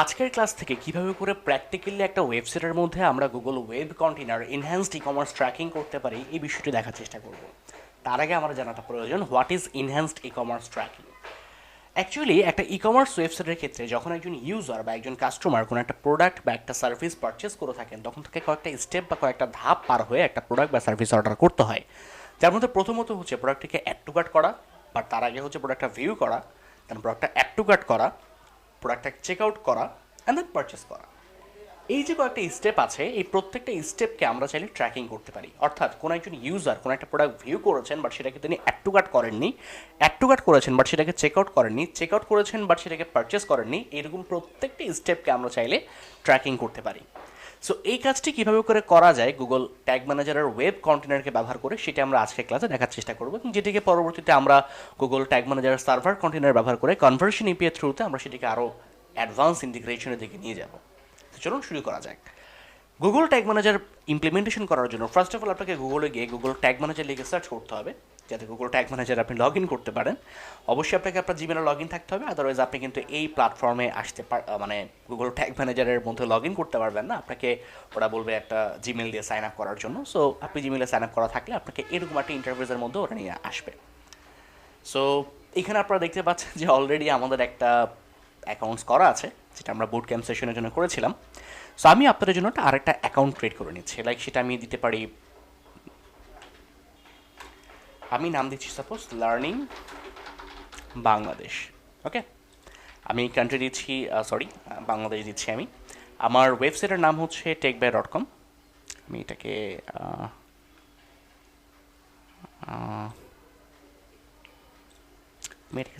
আজকের ক্লাস থেকে কিভাবে করে প্র্যাকটিক্যালি একটা ওয়েবসাইটের মধ্যে আমরা গুগল ওয়েব কন্টেনার এনহ্যান্সড ই কমার্স ট্র্যাকিং করতে পারি এই বিষয়টি দেখার চেষ্টা করব। তার আগে আমার জানাটা প্রয়োজন what is enhanced E commerce tracking. Actually একটা ই কমার্স ওয়েবসাইটের ক্ষেত্রে যখন একজন ইউজার বা একজন কাস্টমার কোনো একটা প্রোডাক্ট বা একটা সার্ভিস পারচেস করে থাকেন তখন তাকে কয়েকটা স্টেপ বা কয়েকটা ধাপ পার হয়ে একটা প্রোডাক্ট বা সার্ভিস অর্ডার করতে হয়। যার মধ্যে প্রথমত হচ্ছে প্রোডাক্টটিকে অ্যাড টু কার্ট করা, বা তার আগে হচ্ছে প্রোডাক্টটা ভিউ করা, দেন প্রোডাক্টটা অ্যাড টু কার্ট করা, প্রোডাক্টটা চেক আউট করা অ্যান্ড দেন পারচেস করা। এই যে কয়েকটা স্টেপ আছে, এই প্রত্যেকটা স্টেপকে আমরা চাইলে ট্র্যাকিং করতে পারি। অর্থাৎ কোনো একজন ইউজার কোনো একটা প্রোডাক্ট ভিউ করেছেন বাট সেটাকে তিনি অ্যাড টু কার্ট করেননি, অ্যাড টু কার্ট করেছেন বাট সেটাকে চেক আউট করেননি, চেক আউট করেছেন বাট সেটাকে পারচেস করেননি, এরকম প্রত্যেকটা স্টেপকে আমরা চাইলে ট্র্যাকিং করতে পারি। সো এই কাজটি কীভাবে করে করা যায় গুগল ট্যাগ ম্যানেজারের ওয়েব কন্টেনারকে ব্যবহার করে, সেটা আমরা আজকের ক্লাসে দেখার চেষ্টা করবো, এবং যেটিকে পরবর্তীতে আমরা গুগল ট্যাগ ম্যানেজারের সার্ভার কন্টেনার ব্যবহার করে কনভার্সন ইপিএর থ্রুতে আমরা সেটিকে আরও অ্যাডভান্স ইন্টিগ্রেশনের দিকে নিয়ে যাব। তো চলুন শুরু করা যাক। গুগল ট্যাগ ম্যানেজার ইমপ্লিমেন্টেশন করার জন্য ফার্স্ট অফ অল আপনাকে গুগলে গিয়ে গুগল ট্যাগ ম্যানেজার লিখে সার্চ করতে হবে, যাতে গুগল ট্যাগ ম্যানেজার আপনি লগ ইন করতে পারেন। অবশ্যই আপনাকে আপনার জিমেলে লগ ইন থাকতে হবে, আদারওয়াইজ আপনি কিন্তু এই প্ল্যাটফর্মে মানে গুগল ট্যাগ ম্যানেজারের মধ্যে লগ ইন করতে পারবেন না। আপনাকে ওরা বলবে একটা জিমেল দিয়ে সাইন আপ করার জন্য। সো আপনি জিমেলে সাইন আপ করা থাকলে আপনাকে এরকম একটা ইন্টারফেসের মধ্যে ওরা নিয়ে আসবে। সো এখানে আপনারা দেখতে পাচ্ছেন যে অলরেডি আমাদের একটা অ্যাকাউন্টস করা আছে, যেটা আমরা বুট ক্যাম্প সেশনের জন্য করেছিলাম। সো আমি আপনাদের জন্য একটা আরেকটা অ্যাকাউন্ট ক্রিয়েট করে নিচ্ছি। লাইক সেটা আমি দিতে পারি, আমি নাম দিচ্ছি সাপোজ লার্নিং বাংলাদেশ। ওকে, আমি কান্ট্রি দিচ্ছি বাংলাদেশ দিচ্ছি আমি। আমার ওয়েবসাইটের নাম হচ্ছে টেকবাই.com। আমি এটাকে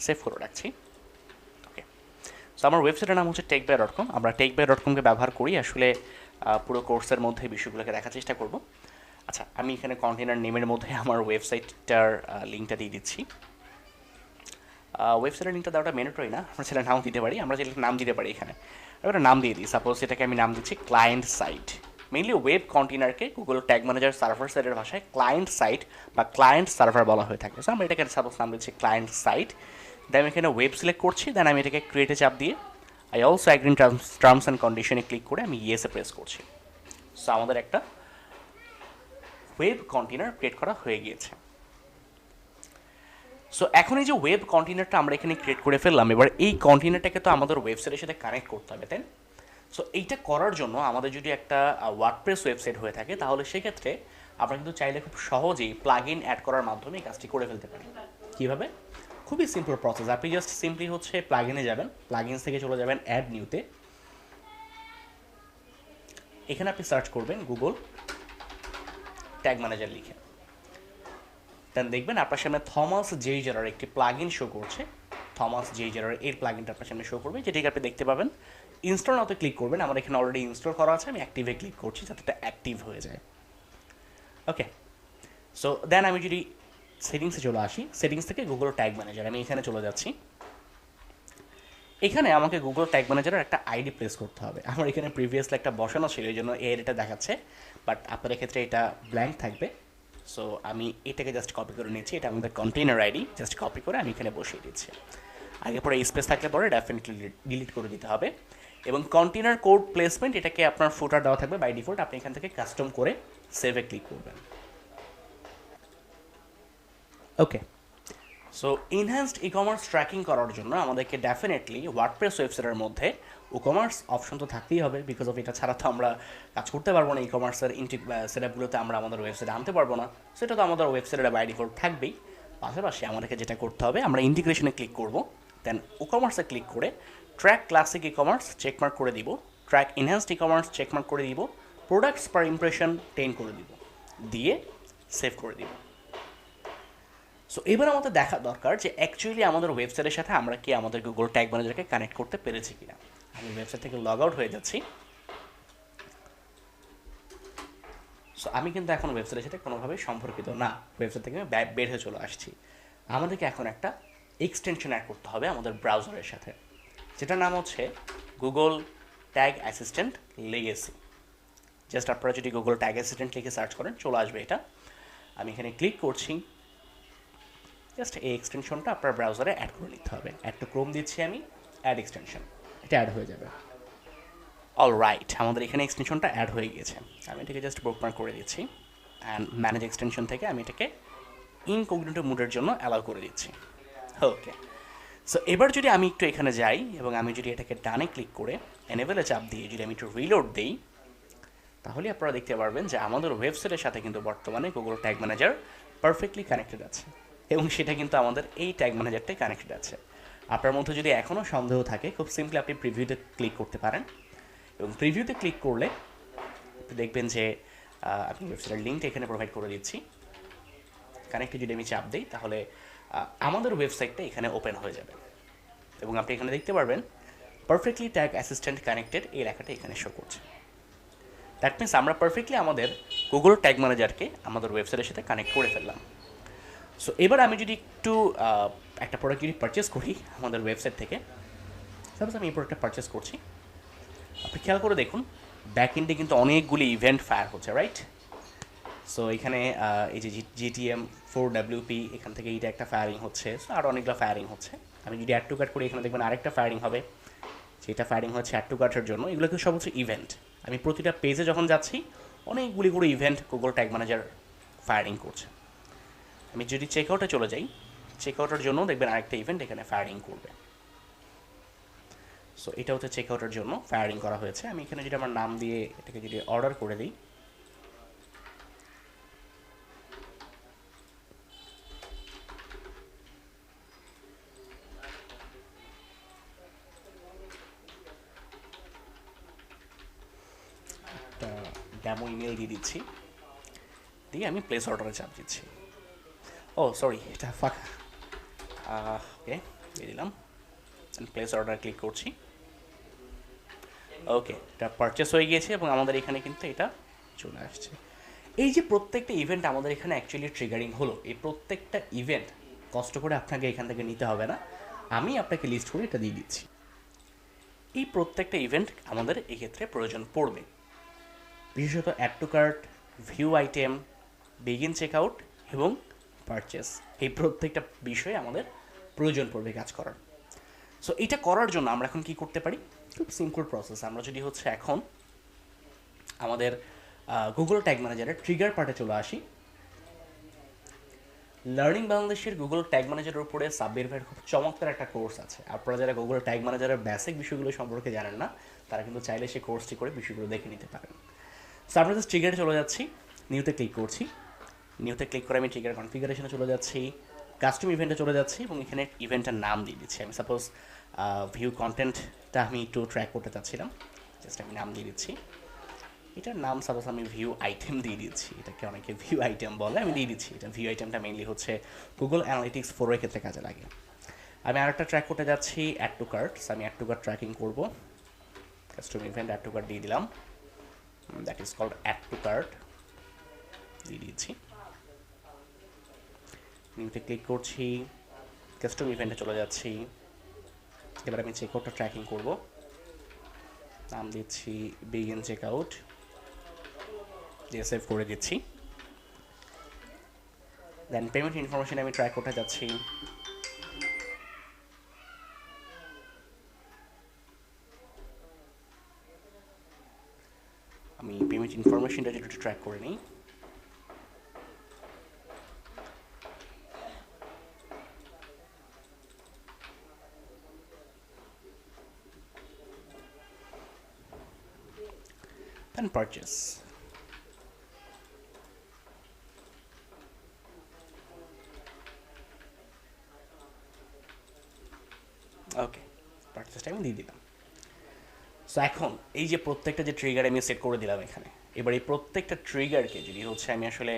সেভ করে রাখছি। ওকে, সো আমার ওয়েবসাইটের নাম হচ্ছে টেকবাই.com। আমরা টেকবাই.comকে ব্যবহার করি আসলে পুরো কোর্সের মধ্যে বিষয়গুলোকে দেখার চেষ্টা করব। আচ্ছা, আমি এখানে কন্টেনার নেমের মধ্যে আমার ওয়েবসাইটটার লিঙ্কটা দিয়ে দিচ্ছি। ওয়েবসাইটের লিঙ্কটা দেওয়াটা ম্যান্ডেটরি না, আমরা সেটা নাম দিতে পারি, আমরা যেটা নাম দিতে পারি এখানে। একটা নাম দিয়ে দিই, সাপোজ এটাকে আমি নাম দিচ্ছি ক্লায়েন্ট সাইট। মেইনলি ওয়েব কন্টেনারকে গুগল ট্যাগ ম্যানেজার সার্ভার সাইটের ভাষায় ক্লায়েন্ট সাইট বা ক্লায়েন্ট সার্ভার বলা হয়ে থাকে। সো আমরা এটাকে সাপোজ নাম দিচ্ছি ক্লায়েন্ট সাইট। দেন আমি এখানে ওয়েব সিলেক্ট করছি, দেন আমি এটাকে ক্রিয়েটে চাপ দিয়ে I also agree terms and কন্ডিশনে ক্লিক করে আমি ইয়েসে প্রেস করছি। সো আমাদের একটা ওয়েব কন্টেনার ক্রিয়েট করা হয়ে গিয়েছে। সো এখন এই যে ওয়েব কন্টেনারটা আমরা এখানে ক্রিয়েট করে ফেললাম, এবার এই কন্টেনারটাকে তো আমাদের ওয়েবসাইটের সাথে কানেক্ট করতে হবে, তাই। সো এইটা করার জন্য আমাদের যদি একটা ওয়ার্ডপ্রেস ওয়েবসাইট হয়ে থাকে তাহলে সেক্ষেত্রে আমরা কিন্তু চাইলে খুব সহজেই প্লাগ ইন অ্যাড করার মাধ্যমে এই কাজটি করে ফেলতে পারি। কীভাবে? খুবই সিম্পল প্রসেস। আপনি জাস্ট সিম্পলি হচ্ছে প্লাগ ইনে যাবেন, প্লাগ ইনস থেকে চলে যাবেন অ্যাড নিউতে। এখানে আপনি সার্চ করবেন গুগল ট্যাগ ম্যানেজার লিখে, দেন দেখবেন আপনার সামনে থমাস জেইজারের একটি প্লাগ ইন শো করছে। থমাস জেইজারের এর প্লাগ ইনটা আপনার সামনে শো করবে, যেটিকে আপনি দেখতে পাবেন। ইনস্টল নাওতে ক্লিক করবেন, আমার এখানে অলরেডি ইনস্টল করা আছে, আমি অ্যাক্টিভে ক্লিক করছি যাতে এটা অ্যাক্টিভ হয়ে যায়। ওকে, সো দেন আমি যদি সেটিংসে চলে আসি, সেটিংস থেকে গুগল ট্যাগ ম্যানেজার আমি এখানে চলে যাচ্ছি। এখানে আমাকে গুগল ট্যাগ ম্যানেজারের একটা আইডি প্লেস করতে হবে। আমার এখানে প্রিভিয়াসলি একটা বসানো ছিল, এই জন্য এটা দেখাচ্ছে, বাট আপনাদের ক্ষেত্রে এটা ব্ল্যাঙ্ক থাকবে। সো আমি এটাকে জাস্ট কপি করে নিচ্ছি, এটা আমাদের কন্টেনার আইডি, জাস্ট কপি করে আমি এখানে বসিয়ে দিচ্ছি। আগে পরে স্পেস থাকলে পরে ডেফিনেটলি ডিলিট করে দিতে হবে। এবং কন্টেনার কোড প্লেসমেন্ট, এটাকে আপনার ফুটার দেওয়া থাকবে বাই ডিফল্ট, আপনি এখান থেকে কাস্টম করে সেভে ক্লিক করবেন। Okay, so enhanced e commerce tracking করার জন্য আমাদেরকে ডেফিনেটলি ওয়ার্ডপ্রেস ওয়েবসাইটের মধ্যে ইকমার্স অপশন তো থাকতেই হবে, বিকজ অফ এটা ছাড়া তো আমরা কাজ করতে পারবো না। ই কমার্সের সেটআপগুলোতে আমরা আমাদের ওয়েবসাইটে আনতে পারবো না, সেটা তো আমাদের ওয়েবসাইটে বাই ডিফল্ট থাকবেই। পাশাপাশি আমাদেরকে যেটা করতে হবে, আমরা ইন্টিগ্রেশনে ক্লিক করব, দেন ইকমার্সে ক্লিক করে track classic e commerce checkmark করে দিব, track enhanced e commerce checkmark করে দিব, প্রোডাক্টস পার ইমপ্রেশন 10 করে দিব, দিয়ে সেভ করে দিব। সো এবার আমাদের দেখা দরকার যে অ্যাকচুয়ালি আমাদের ওয়েবসাইটের সাথে আমরা কি আমাদের গুগল ট্যাগ ম্যানেজারকে কানেক্ট করতে পেরেছি কিনা। আমি ওয়েবসাইট থেকে লগ আউট হয়ে যাচ্ছি। সো আমি কিন্তু এখন ওয়েবসাইটের সাথে কোনোভাবেই সম্পর্কিত না, ওয়েবসাইট থেকে আমি বের হয়ে চলে আসছি। আমাদেরকে এখন একটা এক্সটেনশন অ্যাড করতে হবে আমাদের ব্রাউজারের সাথে, যেটার নাম হচ্ছে Google tag assistant legacy. Just আপনারা যদি গুগল ট্যাগ অ্যাসিস্ট্যান্ট লিখে সার্চ করেন চলে আসবে এটা। আমি এখানে ক্লিক করছি, জাস্ট এই এক্সটেনশনটা আপনার ব্রাউজারে অ্যাড করে নিতে হবে। অ্যাড টু ক্রোম দিচ্ছি আমি, অ্যাড এক্সটেনশন, এটা অ্যাড হয়ে যাবে। অলরাইট, আমাদের এখানে এক্সটেনশনটা অ্যাড হয়ে গিয়েছে। আমি এটাকে জাস্ট বুকমার্ক করে দিচ্ছি অ্যান্ড ম্যানেজ এক্সটেনশন থেকে আমি এটাকে ইনকগনিটো মোডের জন্য অ্যালাউ করে দিচ্ছি। ওকে, সো এবার যদি আমি একটু এখানে যাই এবং আমি যদি এটাকে ডানে ক্লিক করে এনেবেলে চাপ দিয়ে যদি আমি একটু রিলোড দিই, তাহলে আপনারা দেখতে পারবেন যে আমাদের ওয়েবসাইটের সাথে কিন্তু বর্তমানে Google tag manager perfectly connected আছে এবং সেটা কিন্তু আমাদের এই ট্যাগ ম্যানেজারটাই কানেক্টেড আছে। আপনার মধ্যে যদি এখনও সন্দেহ থাকে, খুব সিম্পলি আপনি প্রিভিউতে ক্লিক করতে পারেন এবং প্রিভিউতে ক্লিক করলে দেখবেন যে আপনি ওয়েবসাইটের লিঙ্কটা এখানে প্রোভাইড করে দিচ্ছি। কানেক্টে যদি আমি চাপ দিই তাহলে আমাদের ওয়েবসাইটটা এখানে ওপেন হয়ে যাবে এবং আপনি এখানে দেখতে পারবেন পারফেক্টলি ট্যাগ অ্যাসিস্ট্যান্ট কানেক্টেড এই লেখাটা এখানে শো করছে। দ্যাট মিনস আমরা পারফেক্টলি আমাদের গুগল ট্যাগ ম্যানেজারকে আমাদের ওয়েবসাইটের সাথে কানেক্ট করে ফেললাম। সো এবার আমি যদি একটু একটা প্রোডাক্ট যদি পারচেস করি আমাদের ওয়েবসাইট থেকে, সাপোজ আমি এই প্রোডাক্টটা পারচেস করছি, আপনি খেয়াল করে দেখুন ব্যাক এন্ডে কিন্তু অনেকগুলি ইভেন্ট ফায়ার হচ্ছে, রাইট? সো এখানে এই যে GTM 4WP এখান থেকে এইটা একটা ফায়ারিং হচ্ছে, সো আরও অনেকগুলো ফায়ারিং হচ্ছে। আমি যদি অ্যাড টু কার্ট করি এখানে দেখবেন আরেকটা ফায়ারিং হবে, যেটা ফায়ারিং হচ্ছে অ্যাড টু কার্টের জন্য। এগুলো কিন্তু সব হচ্ছে ইভেন্ট। আমি প্রতিটা পেজে যখন যাচ্ছি অনেকগুলি করে event Google tag manager firing করছে। আমি যদি চেকআউটে চলে যাই, চেকআউটের জন্য দেখবেন আরেকটা ইভেন্ট এখানে ফায়ারিং করবে। সো এটা হচ্ছে চেকআউটের জন্য ফায়ারিং করা হয়েছে। আমি এখানে যদি আমার নাম দিয়ে এটাকে যদি অর্ডার করে দিই, একটা ডেমো ইমেল দিয়ে দিচ্ছি, দিয়ে আমি প্লেস অর্ডারে চাপ দিচ্ছি। ও সরি, এটা ফাঁকা। ওকে, দিয়ে দিলাম, প্লেস অর্ডার ক্লিক করছি। ওকে, এটা পারচেস হয়ে গিয়েছে এবং আমাদের এখানে কিন্তু এটা চলে আসছে। এই যে প্রত্যেকটা ইভেন্ট আমাদের এখানে অ্যাকচুয়ালি ট্রিগারিং হলো, এই প্রত্যেকটা ইভেন্ট কষ্ট করে আপনাকে এখান থেকে নিতে হবে না, আমি আপনাকে লিস্ট করে এটা দিয়ে দিচ্ছি। এই প্রত্যেকটা ইভেন্ট আমাদের এক্ষেত্রে প্রয়োজন পড়বে, বিশেষত add to cart, view item, begin checkout এবং পারচেস। এই প্রত্যেকটা বিষয়ে আমাদের প্রয়োজন পড়বে কাজ করার। সো এটা করার জন্য আমরা এখন কি করতে পারি? খুব সিম্পল প্রসেস। আমরা যদি হচ্ছে এখন আমাদের গুগল ট্যাগ ম্যানেজারের ট্রিগার পার্টে চলে আসি, লার্নিং বাংলাদেশের গুগল ট্যাগ ম্যানেজারের উপরে সাব্বির ভাইয়ের খুব চমৎকার একটা কোর্স আছে। আপনারা যারা গুগল ট্যাগ ম্যানেজারের বেসিক বিষয়গুলো সম্পর্কে জানেন না, তারা কিন্তু চাইলে সেই কোর্সটি করে বিষয়গুলো দেখে নিতে পারেন। সো আমরা জাস্ট ট্রিগারে চলে যাচ্ছি, নিউতে ক্লিক করছি, নিউতে ক্লিক করে আমি ট্রিগার কনফিগারেশনে চলে যাচ্ছি, কাস্টম ইভেন্টে চলে যাচ্ছি এবং এখানে ইভেন্টের নাম দিয়ে দিচ্ছি। আমি সাপোজ ভিউ কন্টেন্টটা আমি একটু ট্র্যাক করতে চাচ্ছিলাম, জাস্ট আমি নাম দিয়ে দিচ্ছি। এটার নাম সাপোজ আমি ভিউ আইটেম দিয়ে দিচ্ছি, এটাকে অনেকে ভিউ আইটেম বলে, আমি দিয়ে দিচ্ছি। এটা ভিউ আইটেমটা মেইনলি হচ্ছে গুগল অ্যানালিটিক্স 4 এর ক্ষেত্রে কাজে লাগে। আমি আরেকটা ট্র্যাক করতে যাচ্ছি অ্যাড টু কার্ট, আমি অ্যাড টু কার্ট ট্র্যাকিং করবো, custom event add to cart দিয়ে দিলাম, that is called add to cart দিয়ে দিচ্ছি। নিউতে ক্লিক করছি, কাস্টম ইভেন্টে চলে যাচ্ছি। এবার আমি চেকআউটটা ট্র্যাকিং করব, নাম দিচ্ছি বিগিন চেকআউট, দিয়ে সেভ করে দিচ্ছি। দেন পেমেন্ট ইনফরমেশন আমি ট্র্যাক করতে যাচ্ছি, আমি পেমেন্ট ইনফরমেশনটা যেটা ট্র্যাক করে নিই। Then purchase. ওকে, পারচেসটা আমি দিয়ে দিলাম। সো এখন এই যে প্রত্যেকটা যে ট্রিগার আমি সেট করে দিলাম এখানে, এবার এই প্রত্যেকটা ট্রিগারকে যদি হচ্ছে আমি আসলে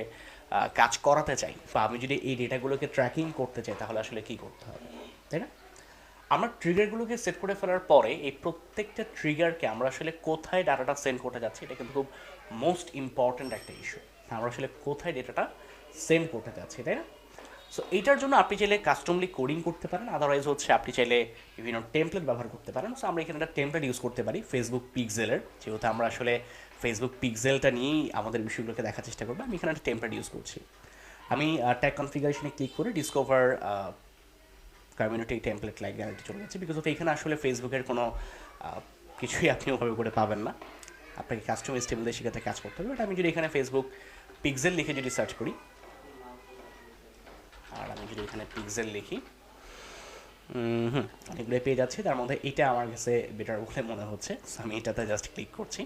কাজ করাতে চাই বা আমি যদি এই ডেটাগুলোকে ট্র্যাকিং করতে চাই, তাহলে আসলে কী করতে হবে, তাই না? আমরা ট্রিগারগুলোকে সেট করে ফেলার পরে এই প্রত্যেকটা ট্রিগারকে আমরা আসলে কোথায় ডাটাটা সেন্ড করতে যাচ্ছি, এটা কিন্তু খুব মোস্ট ইম্পর্ট্যান্ট একটা ইস্যু। আমরা আসলে কোথায় ডেটাটা সেন্ড করতে যাচ্ছি, তাই না? সো এইটার জন্য আপনি চাইলে কাস্টমলি কোডিং করতে পারেন, আদারওয়াইজ হচ্ছে আপনি চাইলে বিভিন্ন টেমপ্লেট ব্যবহার করতে পারেন। সো আমরা এখানে একটা টেমপ্লেট ইউজ করতে পারি ফেসবুক পিক্সেলের, যেহেতু আমরা আসলে ফেসবুক পিক্সেলটা নিয়েই আমাদের বিষয়গুলোকে দেখার চেষ্টা করবো। আমি এখানে একটা টেমপ্লেট ইউজ করছি। আমি ট্যাগ কনফিগারেশনে ক্লিক করে ডিসকভার কমিউনিটি টেমপ্লেট লাইক গ্যালারিতে চলে যাচ্ছে, বিকজ অফ এখানে আসলে ফেসবুকের কোনো কিছুই আপনি ওভাবে করে পাবেন না, আপনাকে কাস্টম স্টেবল দিয়ে সেখানে কাজ করতে হবে। বাট আমি যদি এখানে ফেসবুক পিক্সেল লিখে যদি সার্চ করি, আর আমি যদি এখানে পিক্সেল লিখি, অনেকগুলো পেয়ে যাচ্ছে, তার মধ্যে এটা আমার কাছে বেটার বলে মনে হচ্ছে। সো আমি এটাতে জাস্ট ক্লিক করছি,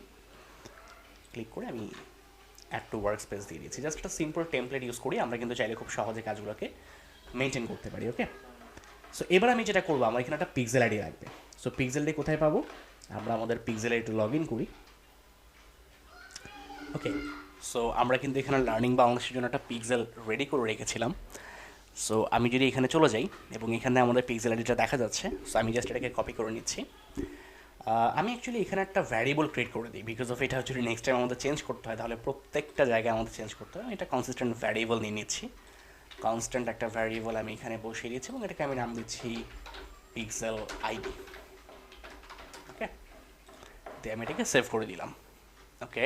ক্লিক করে আমি অ্যাড টু ওয়ার্ক স্পেস দিয়ে দিচ্ছি। জাস্ট একটা সিম্পল টেমপ্লেট ইউজ করি, আমরা কিন্তু চাইলে খুব সহজে কাজগুলোকে মেনটেন করতে পারি। ওকে, সো এবার আমি যেটা করবো, আমার এখানে একটা পিক্সেল আইডি লাগবে। সো পিক্সেল আইডি কোথায় পাবো? আমরা আমাদের পিক্সেল আইডি লগ ইন করি। ওকে, সো আমরা কিন্তু এখানে লার্নিং বাংলাদেশের জন্য একটা পিক্সেল রেডি করে রেখেছিলাম। সো আমি যদি এখানে চলে যাই এবং এখানে আমাদের পিক্সেল আইডিটা দেখা যাচ্ছে, সো আমি জাস্ট এটাকে কপি করে নিচ্ছি। আমি অ্যাকচুয়ালি এখানে একটা ভ্যারিয়েবল ক্রিয়েট করে দিই, বিকজ অফ এটা যদি নেক্সট টাইম আমাদের চেঞ্জ করতে হয় তাহলে প্রত্যেকটা জায়গায় আমাদের চেঞ্জ করতে হয়। আমি এটা কনসিস্টেন্ট ভ্যারিয়েবল নিয়ে নিচ্ছি, কনস্ট্যান্ট একটা ভ্যারিয়েবল আমি এখানে বসিয়ে দিচ্ছি এবং এটাকে আমি নাম দিচ্ছি পিক্সেল আইডি। ওকে, দিয়ে আমি এটাকে সেভ করে দিলাম। ওকে,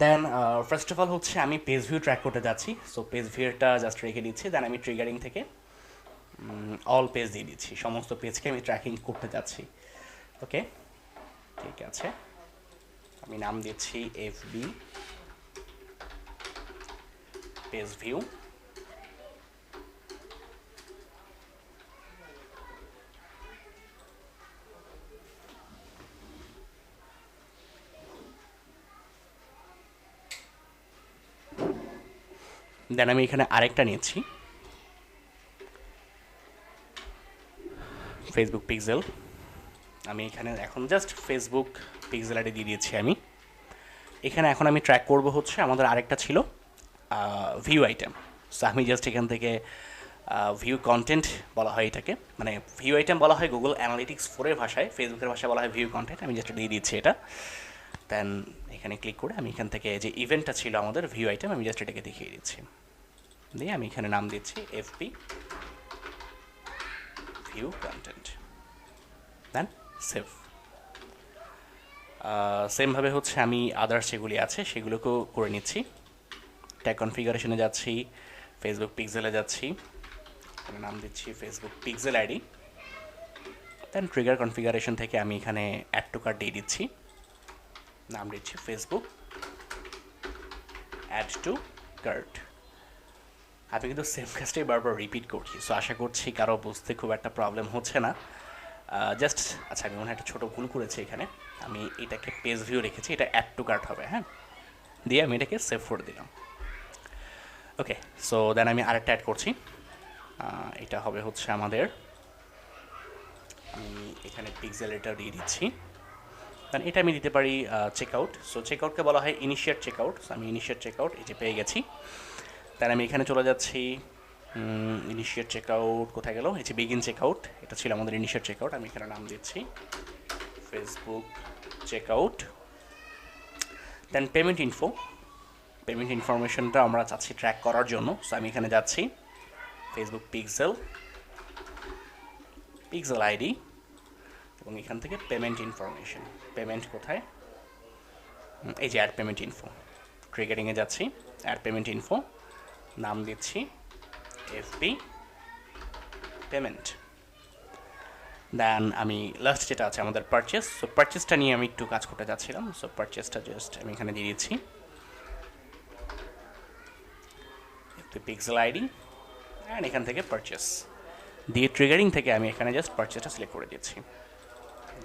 দেন ফার্স্ট অফ অল হচ্ছে আমি পেজ ভিউ ট্র্যাক করতে যাচ্ছি। সো পেজ ভিউটা জাস্ট রেখে দিচ্ছি, দেন আমি ট্রিগারিং থেকে অল পেজ দিয়ে দিচ্ছি, সমস্ত পেজকে আমি ট্র্যাকিং করতে যাচ্ছি। ওকে, ঠিক আছে, আমি নাম দিচ্ছি এফবি পেজ ভিউ। দেন আমি এখানে আরেকটা নিচ্ছি, ফেসবুক পিক্সেল। আমি এখানে এখন জাস্ট ফেসবুক পিক্সেল আইডি দিয়ে দিয়েছি আমি। এখানে এখন আমি ট্র্যাক করব হচ্ছে আমাদের আরেকটা ছিল ভিউ আইটেম। সো আমি জাস্ট এখান থেকে ভিউ কন্টেন্ট বলা হয় এটাকে, মানে ভিউ আইটেম বলা হয় গুগল অ্যানালিটিক্স 4-এর ভাষায়, ফেসবুকের ভাষায় বলা হয় ভিউ কন্টেন্ট। আমি জাস্ট দিয়ে দিচ্ছি এটা, দেন এখানে ক্লিক করে আমি এখান থেকে যে ইভেন্টটা ছিল আমাদের ভিউ আইটেম, আমি জাস্ট এটাকে দেখিয়ে দিচ্ছি, দিয়ে আমি এখানে নাম দিচ্ছি এফপি ভিউ কন্টেন্ট, দেন সেভ। সেমভাবে হচ্ছে আমি আদার্স যেগুলি আছে সেগুলোকেও করে নিচ্ছি। ট্যাগ কনফিগারেশনে যাচ্ছি, ফেসবুক পিক্সেলে যাচ্ছি, আমি নাম দিচ্ছি ফেসবুক পিক্সেল আইডি, দেন ট্রিগার কনফিগারেশন থেকে আমি এখানে অ্যাড টু কার্ট দিয়ে দিচ্ছি, নাম দিচ্ছি ফেসবুক অ্যাড টু কার্ট। আমি কিন্তু সেম কাজটাই বারবার রিপিট করছি, সো আশা করছি কারো বুঝতে খুব একটা প্রবলেম হচ্ছে না। জাস্ট আচ্ছা, আমি মনে হয় একটা ছোটো ভুল করেছি এখানে, আমি এটাকে পেজ ভিউ রেখেছি, এটা অ্যাড টু কার্ট হবে। হ্যাঁ, দিয়ে আমি এটাকে সেভ করে দিলাম। ওকে, সো দেন আমি আরেকটা অ্যাড করছি, এটা হবে হচ্ছে আমাদের, আমি এখানে পিক্সেল এটা দিয়ে দিচ্ছি, দেন এটা আমি দিতে পারি চেক আউট। সো চেক আউটকে বলা হয় ইনিশিয়েট চেক আউট। আমি ইনিশিয়েট চেক আউট এই যে পেয়ে গেছি, দেন আমি এখানে চলে যাচ্ছি, ইনিশিয়েট চেক আউট কোথায় গেল, এই যে বিগিন চেক আউট, এটা ছিল আমাদের ইনিশিয়েট চেক আউট। আমি এখানে নাম দিচ্ছি ফেসবুক চেক আউট, দেন পেমেন্ট ইনফো। পেমেন্ট ইনফরমেশনটা আমরা চাচ্ছি ট্র্যাক করার জন্য, সো আমি এখানে যাচ্ছি ফেসবুক পিক্সেল পিক্সেল আইডি এবং এখান থেকে পেমেন্ট ইনফরমেশন, পেমেন্ট কোথায়, এই যে অ্যাড পেমেন্ট ইনফো, ট্রিগারিংয়ে যাচ্ছি, অ্যাড পেমেন্ট ইনফো, নাম দিচ্ছি এফবি পেমেন্ট। দেন আমি লাস্ট যেটা আছে আমাদের পারচেস, সো পারচেসটা নিয়ে আমি একটু কাজ করতে যাচ্ছিলাম। সো পারচেসটা জাস্ট আমি এখানে দিয়ে দিচ্ছি পিক্সেল আইডি অ্যান্ড এখান থেকে পারচেস দিয়ে ট্রিগারিং থেকে আমি এখানে জাস্ট পারচেসটা সিলেক্ট করে দিচ্ছি,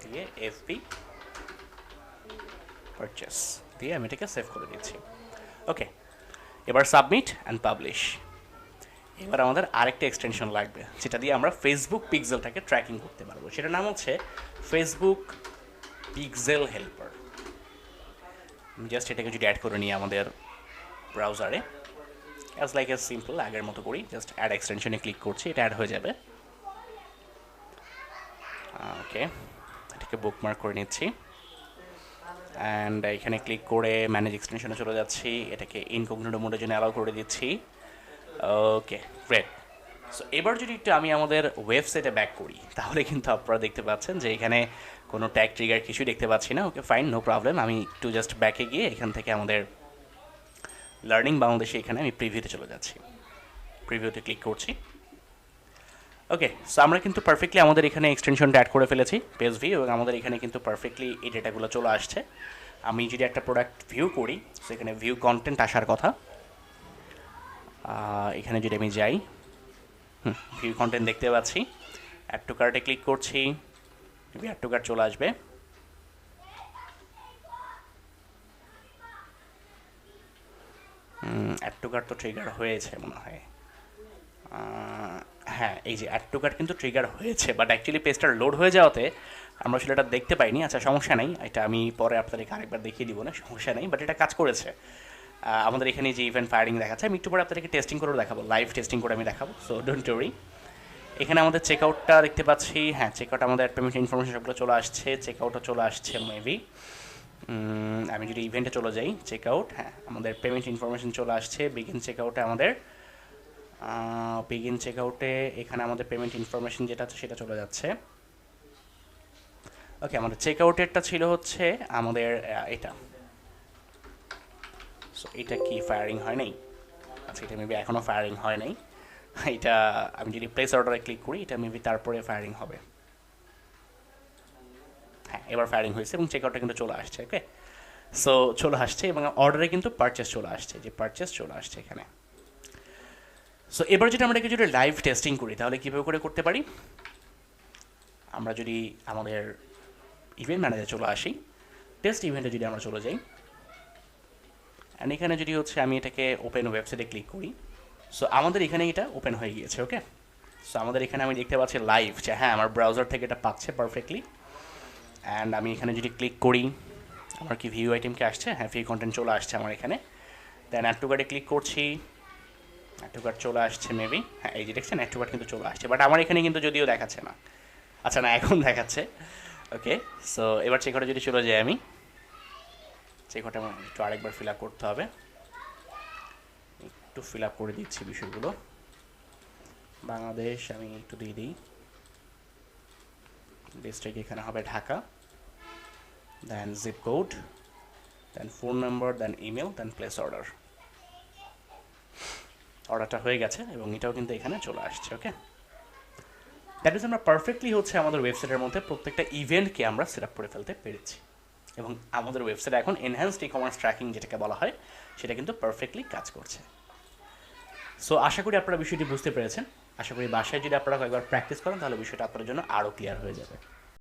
দিয়ে এফবি পারচেস দিয়ে আমি এটাকে সেভ করে দিচ্ছি। ওকে, এবার সাবমিট অ্যান্ড পাবলিশ। এবার আমাদের আরেকটা এক্সটেনশন লাগবে যেটা দিয়ে আমরা ফেসবুক পিক্সেলটাকে ট্র্যাকিং করতে পারবো, সেটার নাম হচ্ছে ফেসবুক পিক্সেল হেল্পার। আমি জাস্ট এটাকে যদি অ্যাড করে নিই আমাদের ব্রাউজারে, অ্যাজ লাইক এ সিম্পল আগের মতো করি, জাস্ট অ্যাড এক্সটেনশনে ক্লিক করছি, এটা অ্যাড হয়ে যাবে। ওকে, এটাকে বুকমার্ক করে নিচ্ছি অ্যান্ড এখানে ক্লিক করে ম্যানেজ এক্সটেনশনে চলে যাচ্ছি, এটাকে ইনকগনিটো মোডের জন্য অ্যালাউ করে দিচ্ছি। ওকে, গ্রেট। সো এবার যদি একটু আমি আমাদের ওয়েবসাইটে ব্যাক করি, তাহলে কিন্তু আপনারা দেখতে পাচ্ছেন যে এখানে কোনো ট্যাগ ট্রিগার কিছুই দেখতে পাচ্ছি না। ওকে, ফাইন, নো প্রবলেম। আমি একটু জাস্ট ব্যাকে গিয়ে এখান থেকে আমাদের লার্নিং বাংলাদেশে এখানে আমি প্রিভিউতে চলে যাচ্ছি, প্রিভিউতে ক্লিক করছি। ওকে, সো আমরা কিন্তু পারফেক্টলি আমাদের এখানে এক্সটেনশনটা অ্যাড করে ফেলেছি পেজ ভিউ, এবং আমাদের এখানে কিন্তু পারফেক্টলি এই ডেটাগুলো চলে আসছে। আমি যদি একটা প্রোডাক্ট ভিউ করি, সো এখানে ভিউ কন্টেন্ট আসার কথা। এখানে যদি আমি যাই, ভিউ কন্টেন্ট দেখতে পাচ্ছি, অ্যাড টু কার্টে ক্লিক করছি, অ্যাড টু কার্ট চলে আসবে। অ্যাড টু কার্ট তো ট্রিগার হয়েছে মনে হয়। হ্যাঁ, এই যে অ্যাড টু কার্ট কিন্তু ট্রিগার হয়েছে, বাট অ্যাকচুয়ালি পেজটা লোড হয়ে যাওয়াতে আমরা আসলে এটা দেখতে পাইনি। আচ্ছা, সমস্যা নেই, এটা আমি পরে আপনাদেরকে আরেকবার দেখিয়ে দিব না, সমস্যা নেই, বাট এটা কাজ করেছে। আমাদের এখানে যে ইভেন্ট ফায়ারিং দেখাচ্ছে, আমি একটু পরে আপনাদেরকে টেস্টিং করে দেখাবো, লাইভ টেস্টিং করে আমি দেখাবো, সো ডোন্ট ওয়ারি। এখানে আমাদের চেক আউটটা দেখতে পাচ্ছি, হ্যাঁ চেক আউট আমাদের পেমেন্ট ইনফরমেশন সবগুলো চলে আসছে, চেক আউটও চলে আসছে মেবি। আমি যদি ইভেন্টে চলে যাই, চেক আউট, হ্যাঁ আমাদের পেমেন্ট ইনফরমেশন চলে আসছে। বিগিন চেক আউটে আমাদের বিগিন চেক আউটে এখানে আমাদের পেমেন্ট ইনফরমেশন যেটা আছে সেটা চলে যাচ্ছে। ওকে, আমাদের চেক আউটেরটা ছিল হচ্ছে আমাদের এটা, সো এটা কি ফায়ারিং হয় নাই? আচ্ছা, এটা মেবি এখনও ফায়ারিং হয় নাই। এটা আমি যদি প্লেস অর্ডারে ক্লিক করি, এটা মেবি তারপরে ফায়ারিং হবে। হ্যাঁ, এবার ফায়ারিং হয়েছে এবং চেক আউটটা কিন্তু চলে আসছে। ওকে, সো চলে আসছে এবং অর্ডারে কিন্তু পারচেস চলে আসছে, যে পারচেস চলে আসছে এখানে। সো এবার যদি আমরা যদি লাইভ টেস্টিং করি, তাহলে কীভাবে করে করতে পারি? আমরা যদি আমাদের ইভেন্ট ম্যানেজার চলে আসি, টেস্ট ইভেন্টে যদি আমরা চলে যাই, অ্যান্ড এখানে যদি হচ্ছে আমি এটাকে ওপেন ওয়েবসাইটে ক্লিক করি, সো আমাদের এখানে এটা ওপেন হয়ে গিয়েছে। ওকে, সো আমাদের এখানে আমি দেখতে পাচ্ছি লাইভ, যে হ্যাঁ আমার ব্রাউজার থেকে এটা পাচ্ছে পারফেক্টলি। অ্যান্ড আমি এখানে যদি ক্লিক করি, আমার কি ভিউ আইটেমকে আসছে? হ্যাঁ, ভিউ কন্টেন্ট চলে আসছে আমার এখানে। দেন অ্যাড টু কার্টে ক্লিক করছি, অ্যাড টু কার্ট চলে আসছে মেবি। হ্যাঁ, এই যে দেখছেন অ্যাড টু কার্ট কিন্তু চলে আসছে, বাট আমার এখানে কিন্তু যদিও দেখাচ্ছে না। আচ্ছা, না এখন দেখাচ্ছে। ওকে, সো এবার চেক আউটে যদি চলে যাই, আমি চেক আউটে আমার একটু আরেকবার ফিল আপ করতে হবে, একটু ফিল আপ করে দিচ্ছি বিষয়গুলো। বাংলাদেশ আমি একটু দিয়ে দিই, ডিস্ট্রিক্ট এখানে হবে ঢাকা, দেন জিপ কোড, দেন ফোন নাম্বার, দেন ইমেল, দেন প্লেস অর্ডার। অর্ডারটা হয়ে গেছে এবং এটাও কিন্তু এখানে চলে আসছে। ওকে, দ্যাট ইজ আমরা পারফেক্টলি হচ্ছে আমাদের ওয়েবসাইটের মধ্যে প্রত্যেকটা ইভেন্টকে আমরা সেট আপ করে ফেলতে পেরেছি, এবং আমাদের ওয়েবসাইটে এখন এনহ্যান্সড ই কমার্স ট্র্যাকিং যেটাকে বলা হয় সেটা কিন্তু পারফেক্টলি কাজ করছে। সো আশা করি আপনারা বিষয়টি বুঝতে পেরেছেন। আশা করি বাসায় যদি আপনারা কয়েকবার প্র্যাকটিস করেন, তাহলে বিষয়টা আপনাদের জন্য আরও ক্লিয়ার হয়ে যাবে।